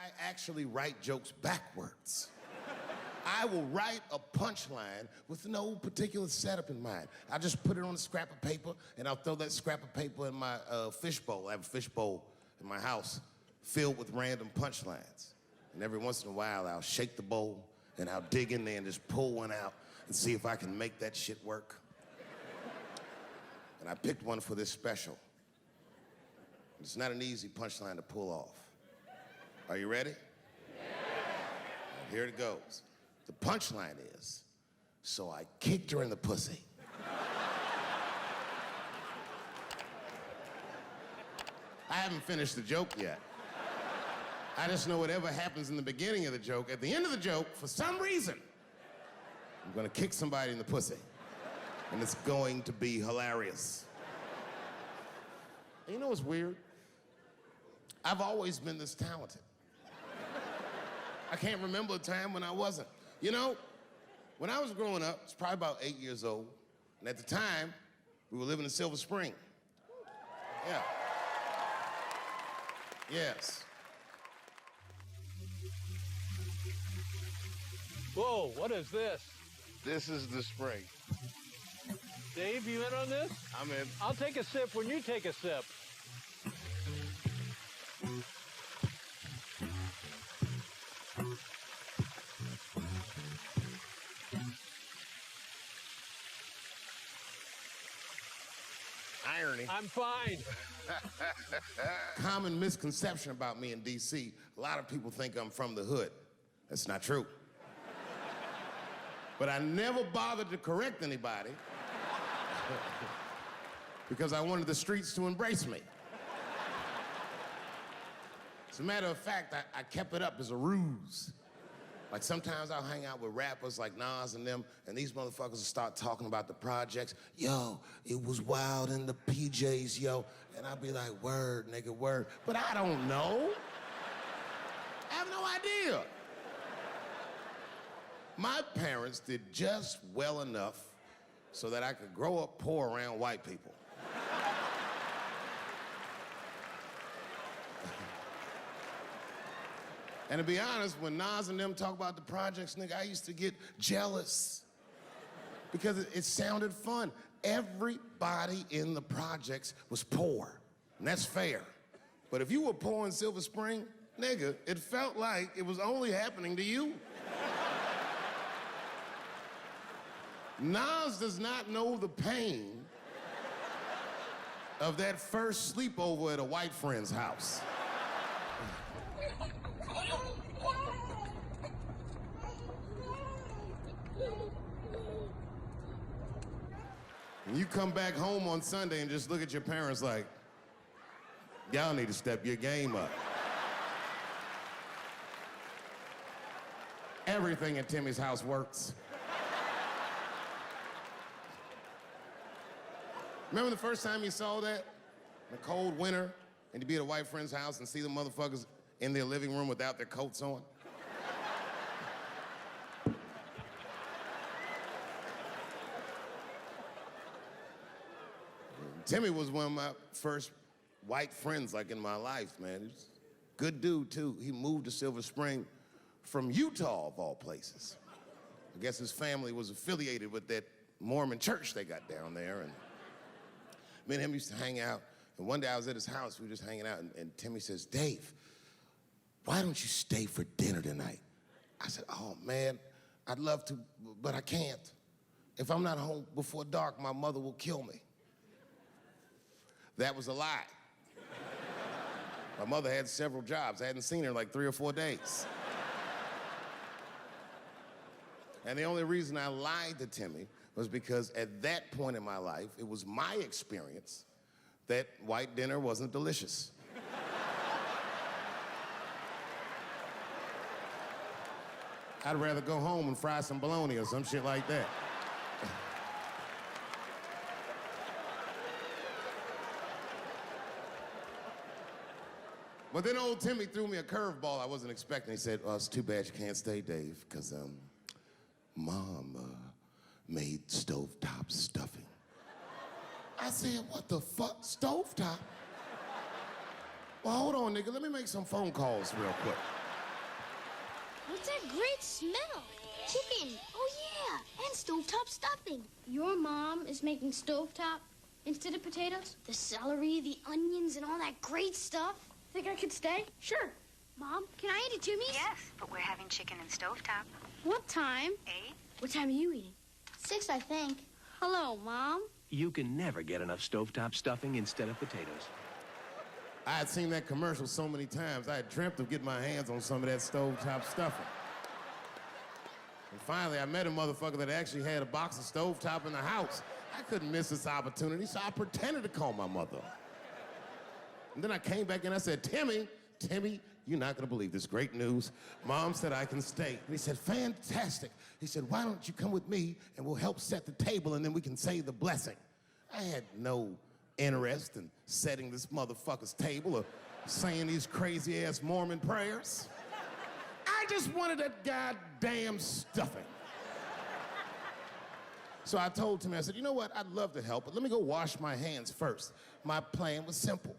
I actually write jokes backwards. I will write a punchline with no particular setup in mind. I'll just put it on a scrap of paper, and I'll throw that scrap of paper in my fishbowl. I have a fishbowl in my house filled with random punchlines. And every once in a while, I'll shake the bowl, and I'll dig in there and just pull one out and see if I can make that shit work. And I picked one for this special. It's not an easy punchline to pull off. Are you ready? Yeah. Here it goes. The punchline is, so I kicked her in the pussy. I haven't finished the joke yet. I just know whatever happens in the beginning of the joke, at the end of the joke, for some reason, I'm gonna kick somebody in the pussy. And it's going to be hilarious. And you know what's weird? I've always been this talented. I can't remember a time when I wasn't. You know, when I was growing up, I was probably about 8 years old, and at the time, we were living in Silver Spring. Yeah. Yes. Whoa, what is this? This is the spring. Dave, you in on this? I'm in. I'll take a sip when you take a sip. Irony. I'm fine. Common misconception about me in D.C. A lot of people think I'm from the hood. That's not true. But I never bothered to correct anybody because I wanted the streets to embrace me. As a matter of fact, I kept it up as a ruse. Like sometimes I'll hang out with rappers like Nas and them, and these motherfuckers will start talking about the projects. Yo, it was wild in the PJs, yo. And I'll be like, word, nigga, word. But I don't know. I have no idea. My parents did just well enough so that I could grow up poor around white people. And to be honest, when Nas and them talk about the projects, nigga, I used to get jealous because it sounded fun. Everybody in the projects was poor, and that's fair. But if you were poor in Silver Spring, nigga, it felt like it was only happening to you. Nas does not know the pain of that first sleepover at a white friend's house. And you come back home on Sunday and just look at your parents like, y'all need to step your game up. Everything at Timmy's house works. Remember the first time you saw that? In a cold winter, and you'd be at a white friend's house and see the motherfuckers in their living room without their coats on? Timmy was one of my first white friends, like, in my life, man. He was a good dude, too. He moved to Silver Spring from Utah, of all places. I guess his family was affiliated with that Mormon church they got down there, and me and him used to hang out. And one day I was at his house, we were just hanging out, and Timmy says, Dave, why don't you stay for dinner tonight? I said, oh, man, I'd love to, but I can't. If I'm not home before dark, my mother will kill me. That was a lie. My mother had several jobs. I hadn't seen her in like 3 or 4 days. And the only reason I lied to Timmy was because at that point in my life, it was my experience that white dinner wasn't delicious. I'd rather go home and fry some bologna or some shit like that. But then old Timmy threw me a curveball I wasn't expecting. He said, oh, it's too bad you can't stay, Dave, because Mom made stovetop stuffing. I said, what the fuck, stovetop? Well, hold on, nigga, let me make some phone calls real quick. What's that great smell? Chicken. Oh, yeah. And stovetop stuffing. Your mom is making stovetop instead of potatoes? The celery, the onions, and all that great stuff? Think I could stay? Sure. Mom, can I eat it too, Miss? Yes, but we're having chicken and stovetop. What time? 8? What time are you eating? 6, I think. Hello, Mom. You can never get enough stovetop stuffing instead of potatoes. I had seen that commercial so many times, I had dreamt of getting my hands on some of that stovetop stuffing. And finally, I met a motherfucker that actually had a box of stovetop in the house. I couldn't miss this opportunity, so I pretended to call my mother. And then I came back and I said, Timmy, you're not gonna believe this great news. Mom said I can stay. And he said, fantastic. He said, why don't you come with me and we'll help set the table and then we can say the blessing. I had no interest in setting this motherfucker's table or saying these crazy ass Mormon prayers. I just wanted that goddamn stuffing. So I told Timmy, I said, you know what, I'd love to help, but let me go wash my hands first. My plan was simple.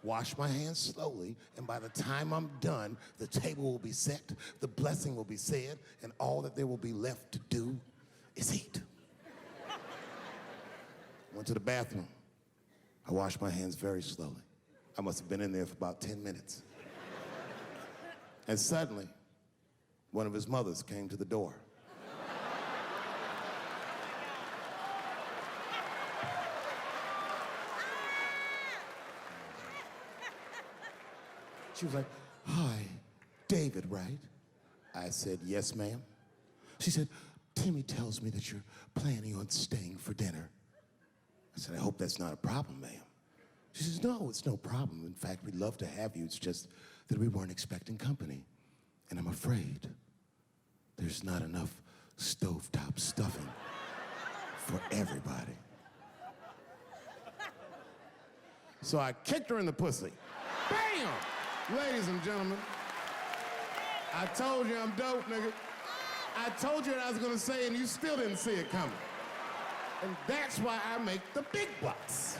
Wash my hands slowly, and by the time I'm done, the table will be set, the blessing will be said, and all that there will be left to do is eat. Went to the bathroom. I washed my hands very slowly. I must have been in there for about 10 minutes. And suddenly, one of his mothers came to the door. She was like, hi, David, right? I said, yes, ma'am. She said, Timmy tells me that you're planning on staying for dinner. I said, I hope that's not a problem, ma'am. She says, no, it's no problem. In fact, we'd love to have you. It's just that we weren't expecting company. And I'm afraid there's not enough stovetop stuffing for everybody. So I kicked her in the pussy. Bam! Ladies and gentlemen, I told you I'm dope, nigga. I told you what I was gonna say and you still didn't see it coming. And that's why I make the big bucks.